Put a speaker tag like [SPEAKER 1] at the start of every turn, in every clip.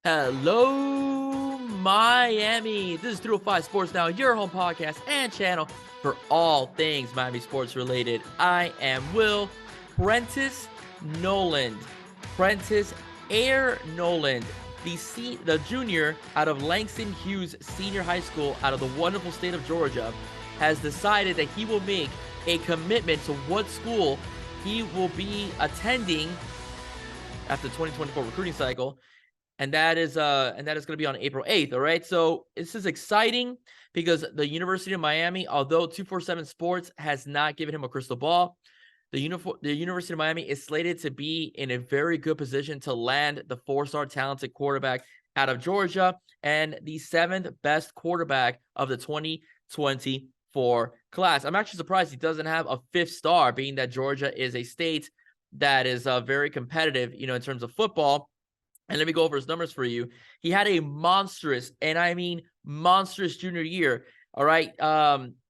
[SPEAKER 1] Hello, Miami. This is 305 Sports Now, your home podcast and channel for all things Miami sports related. I am Will Prentice Noland. Prentice Air Noland, the junior out of Langston Hughes Senior High School out of the wonderful state of Georgia, has decided that he will make a commitment to what school he will be attending after the 2024 recruiting cycle, and that is going to be on April 8th. All right, so this is exciting because the University of Miami, although 247 Sports has not given him a crystal ball, the University of Miami is slated to be in a very good position to land the four-star talented quarterback out of Georgia and the seventh best quarterback of the 2024 class. I'm actually surprised he doesn't have a fifth star, being that Georgia is a state that is very competitive, in terms of football. And let me go over his numbers for you. He had a monstrous, and I mean monstrous, junior year. All right.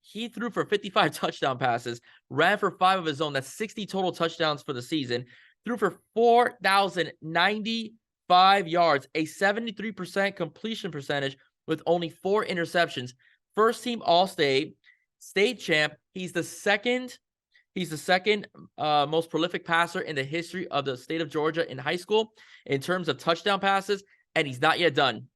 [SPEAKER 1] He threw for 55 touchdown passes, ran for 5 of his own. That's 60 total touchdowns for the season. Threw for 4,095 yards, a 73% completion percentage with only 4 interceptions. First team All-State, state champ. He's the second most prolific passer in the history of the state of Georgia in high school in terms of touchdown passes, and he's not yet done.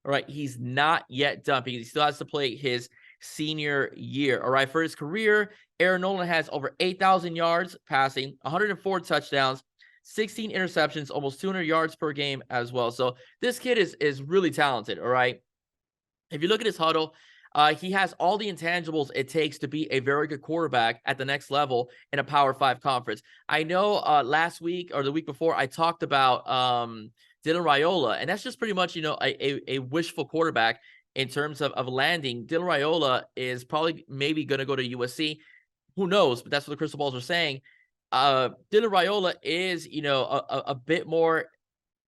[SPEAKER 1] All right, he's not yet done because he still has to play his senior year. All right, for his career, Air Noland has over 8,000 yards passing, 104 touchdowns, 16 interceptions, almost 200 yards per game as well. So this kid is really talented. All right, if you look at his huddle, he has all the intangibles it takes to be a very good quarterback at the next level in a Power 5 conference. I know last week or the week before I talked about Dylan Raiola, and that's just pretty much, a wishful quarterback in terms of landing. Dylan Raiola is probably maybe going to go to USC. Who knows? But that's what the crystal balls are saying. Dylan Raiola is, a bit more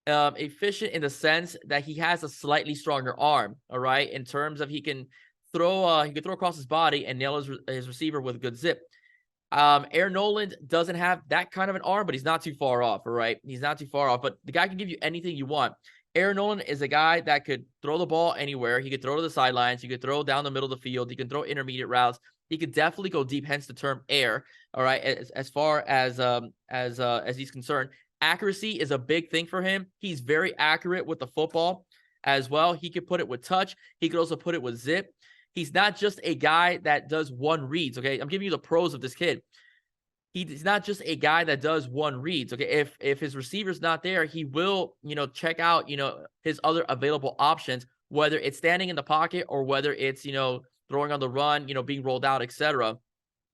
[SPEAKER 1] efficient in the sense that he has a slightly stronger arm. All right, in terms of he can throw across his body and nail his receiver with a good zip. Air Noland doesn't have that kind of an arm, but he's not too far off. All right, he's not too far off, but the guy can give you anything you want. Air Noland is a guy that could throw the ball anywhere. He could throw to the sidelines. He could throw down the middle of the field. He can throw intermediate routes. He could definitely go deep, hence the term air. All right, as far as he's concerned, accuracy is a big thing for him. He's very accurate with the football as well. He could put it with touch. He could also put it with zip. He's not just a guy that does one reads, okay? I'm giving you the pros of this kid. He's not just a guy that does one reads, okay? If his receiver's not there, he will, check out, his other available options, whether it's standing in the pocket or whether it's, throwing on the run, being rolled out, etc.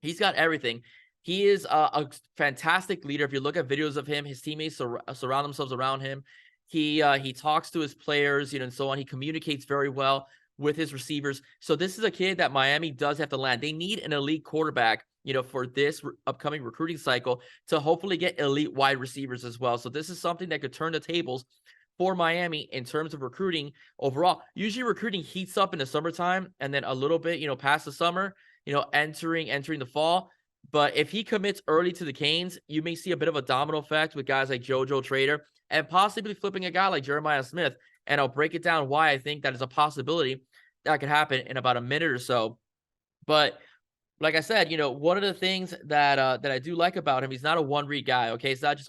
[SPEAKER 1] He's got everything. He is a fantastic leader. If you look at videos of him, his teammates surround themselves around him. He talks to his players, and so on. He communicates very well with his receivers. So this is a kid that Miami does have to land. They need an elite quarterback, for this upcoming recruiting cycle to hopefully get elite wide receivers as well. So this is something that could turn the tables for Miami in terms of recruiting overall. Usually recruiting heats up in the summertime and then a little bit, past the summer, entering the fall. But if he commits early to the Canes, you may see a bit of a domino effect with guys like JoJo Trader and possibly flipping a guy like Jeremiah Smith. And I'll break it down why I think that is a possibility that could happen in about a minute or so. But like I said, one of the things that I do like about him, he's not a one-read guy. Okay, it's not just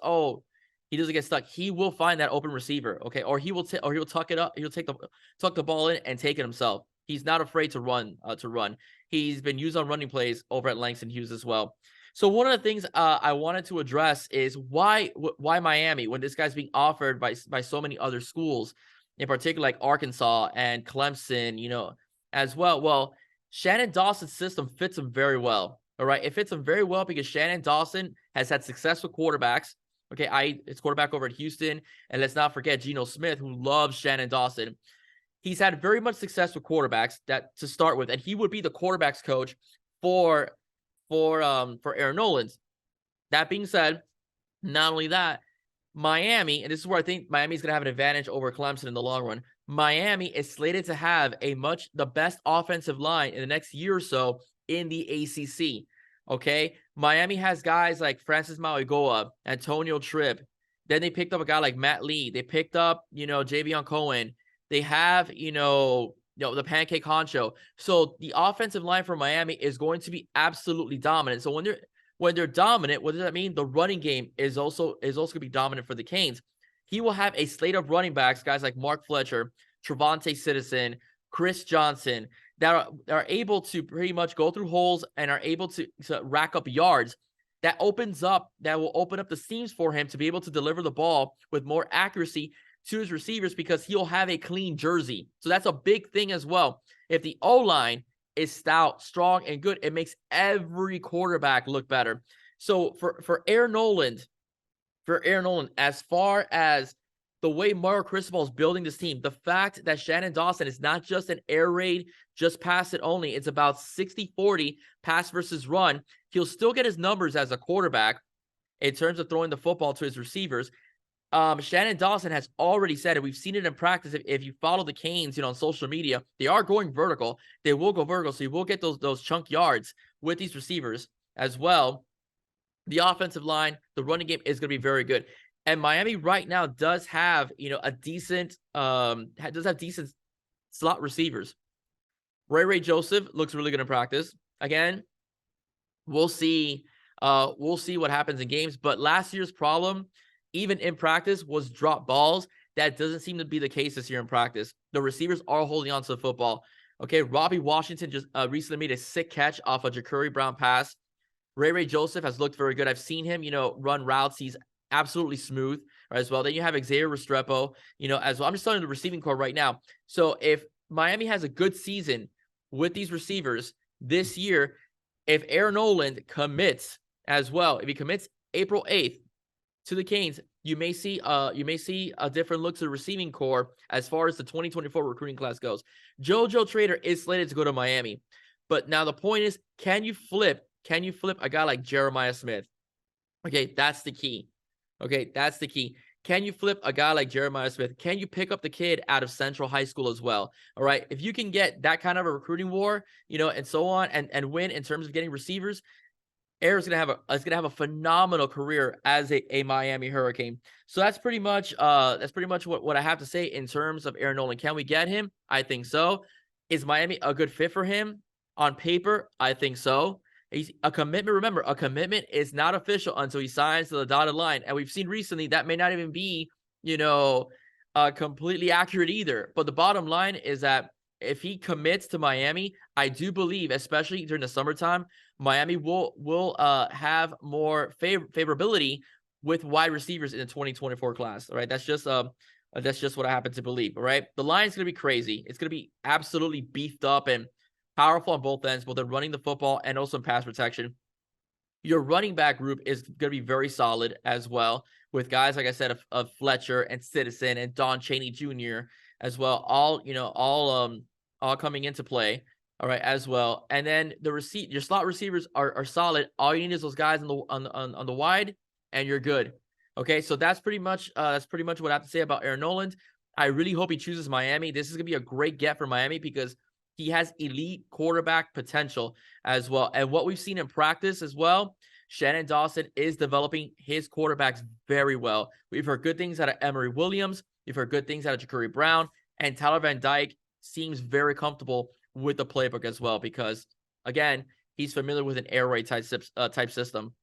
[SPEAKER 1] he doesn't get stuck. He will find that open receiver. Okay, or he will tuck it up. He'll tuck the ball in and take it himself. He's not afraid to run. He's been used on running plays over at Langston Hughes as well. So one of the things I wanted to address is why Miami when this guy's being offered by so many other schools, in particular like Arkansas and Clemson, as well. Well, Shannon Dawson's system fits him very well. All right, it fits him very well because Shannon Dawson has had success with quarterbacks. Okay, it's quarterback over at Houston, and let's not forget Geno Smith, who loves Shannon Dawson. He's had very much success with quarterbacks that to start with, and he would be the quarterbacks coach for Air Noland. That being said, not only that, Miami, and this is where I think Miami's going to have an advantage over Clemson in the long run. Miami is slated to have the best offensive line in the next year or so in the ACC. Okay, Miami has guys like Francis Mauigoa, Antonio Tripp, Then they picked up a guy like Matt Lee. They picked up, Javion Cohen. They have, the Pancake Honcho. So the offensive line for Miami is going to be absolutely dominant. So when they're dominant, what does that mean? The running game is also going to be dominant for the Canes. He will have a slate of running backs, guys like Mark Fletcher, Trevante Citizen, Chris Johnson, that are able to pretty much go through holes and are able to rack up yards. That will open up the seams for him to be able to deliver the ball with more accuracy to his receivers because he'll have a clean jersey. So that's a big thing as well. If the O-line is stout, strong, and good, it makes every quarterback look better. So for Air Noland, as far as the way Mario Cristobal is building this team, the fact that Shannon Dawson is not just an air raid, just pass it only. It's about 60-40 pass versus run. He'll still get his numbers as a quarterback in terms of throwing the football to his receivers. Shannon Dawson has already said it. We've seen it in practice. If you follow the Canes, on social media, they are going vertical. They will go vertical, so you will get those chunk yards with these receivers as well. The offensive line, the running game is going to be very good. And Miami right now does have, decent slot receivers. Ray Joseph looks really good in practice. Again, we'll see what happens in games. But last year's problem, even in practice, was drop balls. That doesn't seem to be the case this year in practice. The receivers are holding on to the football. Okay, Robbie Washington just recently made a sick catch off a Ja'Cory Brown pass. Ray Joseph has looked very good. I've seen him, run routes. He's absolutely smooth as well. Then you have Xavier Restrepo, as well. I'm just telling you the receiving core right now. So if Miami has a good season with these receivers this year, if Air Noland commits as well, if he commits April 8th to the Canes, you may see a different look to the receiving core as far as the 2024 recruiting class goes. JoJo Trader is slated to go to Miami. But now the point is, can you flip a guy like Jeremiah Smith? Okay, that's the key. Can you flip a guy like Jeremiah Smith? Can you pick up the kid out of Central High School as well? All right. If you can get that kind of a recruiting war, and so on, and win in terms of getting receivers, Air's gonna have a phenomenal career as a Miami Hurricane. So that's pretty much what I have to say in terms of Air Noland. Can we get him? I think so. Is Miami a good fit for him? On paper, I think so. He's a commitment. Remember, a commitment is not official until he signs to the dotted line. And we've seen recently that may not even be, completely accurate either. But the bottom line is that if he commits to Miami, I do believe, especially during the summertime, Miami will have more favorability with wide receivers in the 2024 class. All right, that's just what I happen to believe. All right, the line's gonna be crazy. It's gonna be absolutely beefed up and powerful on both ends, both in running the football and also in pass protection. Your running back group is going to be very solid as well, with guys, like I said, of Fletcher and Citizen and Don Chaney Jr. as well, all coming into play, all right, as well. And then your slot receivers are solid. All you need is those guys on the wide, and you're good. Okay, so that's pretty much what I have to say about Air Noland. I really hope he chooses Miami. This is going to be a great get for Miami because he has elite quarterback potential as well. And what we've seen in practice as well, Shannon Dawson is developing his quarterbacks very well. We've heard good things out of Emory Williams. We've heard good things out of Ja'Cory Brown. And Tyler Van Dyke seems very comfortable with the playbook as well because, again, he's familiar with an air raid type system.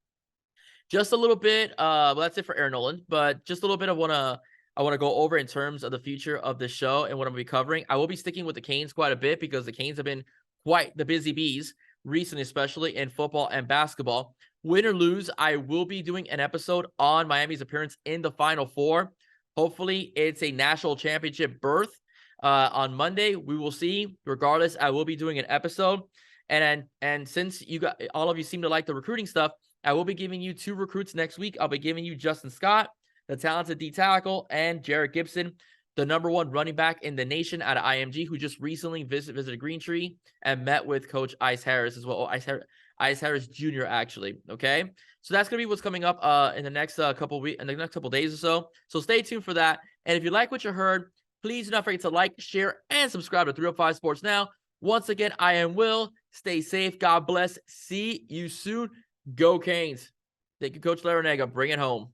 [SPEAKER 1] Just a little bit, well, that's it for Air Noland, but just a little bit I want to go over in terms of the future of the show and what I'm going to be covering. I will be sticking with the Canes quite a bit because the Canes have been quite the busy bees recently, especially in football and basketball. Win or lose, I will be doing an episode on Miami's appearance in the Final Four. Hopefully, it's a national championship berth on Monday. We will see. Regardless, I will be doing an episode. And since all of you seem to like the recruiting stuff, I will be giving you 2 recruits next week. I'll be giving you Justin Scott, the talented D tackle, and Jarrett Gibson, the #1 running back in the nation out of IMG, who just recently visited Green Tree and met with Coach Ice Harris as well. Ice Harris Jr. actually. Okay, so that's gonna be what's coming up in the next couple days or so. So stay tuned for that. And if you like what you heard, please do not forget to like, share, and subscribe to 305 Sports Now. Once again, I am Will. Stay safe. God bless. See you soon. Go Canes. Thank you, Coach Larinaga. Bring it home.